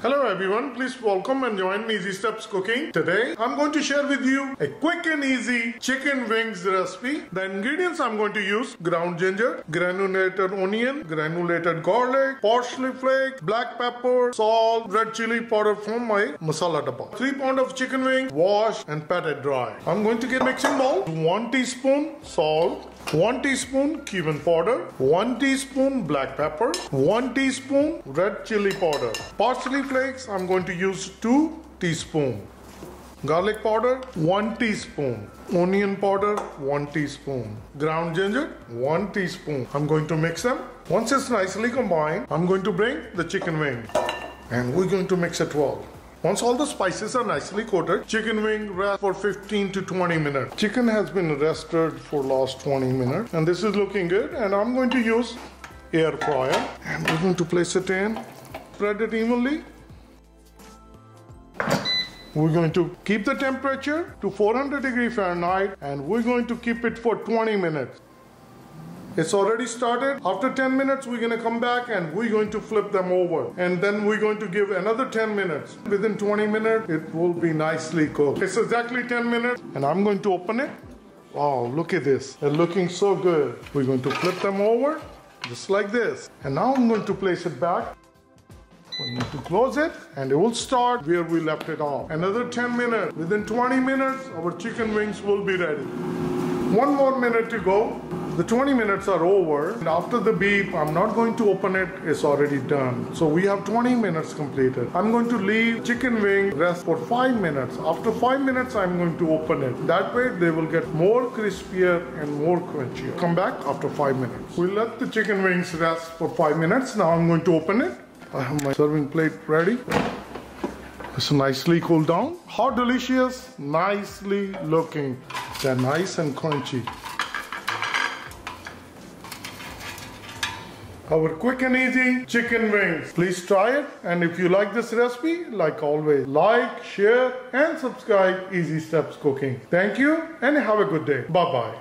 Hello everyone, please welcome and join me Easy Steps Cooking. Today I'm going to share with you a quick and easy chicken wings recipe. The ingredients I'm going to use: ground ginger, granulated onion, granulated garlic, parsley flakes, black pepper, salt, red chili powder from my masala dabba. 3 pounds of chicken wings, washed and patted dry. I'm going to get mixing bowl. 1 teaspoon salt, 1 teaspoon cumin powder, 1 teaspoon black pepper, 1 teaspoon red chili powder. Parsley flakes, I'm going to use 2 teaspoons. Garlic powder, 1 teaspoon. Onion powder, 1 teaspoon. Ground ginger, 1 teaspoon. I'm going to mix them. Once it's nicely combined, I'm going to bring the chicken wing and we're going to mix it well. Once all the spices are nicely coated, chicken wing rest for 15 to 20 minutes. Chicken has been rested for last 20 minutes and this is looking good, and I'm going to use air fryer and we're going to place it in, spread it evenly. We're going to keep the temperature to 400 degrees Fahrenheit and we're going to keep it for 20 minutes. It's already started. After 10 minutes, we're going to come back and we're going to flip them over. And then we're going to give another 10 minutes. Within 20 minutes, it will be nicely cooked. It's exactly 10 minutes and I'm going to open it. Wow, look at this. They're looking so good. We're going to flip them over just like this. And now I'm going to place it back. We need to close it and it will start where we left it off. Another 10 minutes. Within 20 minutes, our chicken wings will be ready. 1 more minute to go. The 20 minutes are over, and after the beep, I'm not going to open it, it's already done. So we have 20 minutes completed. I'm going to leave chicken wing rest for 5 minutes. After 5 minutes, I'm going to open it. That way, they will get more crispier and more crunchier. Come back after 5 minutes. We'll let the chicken wings rest for 5 minutes. Now I'm going to open it. I have my serving plate ready. It's nicely cooled down. How delicious, nicely looking. They're nice and crunchy. Our quick and easy chicken wings. Please try it, and if you like this recipe, like always, like, share and subscribe Easy Steps Cooking. Thank you and have a good day. Bye-bye.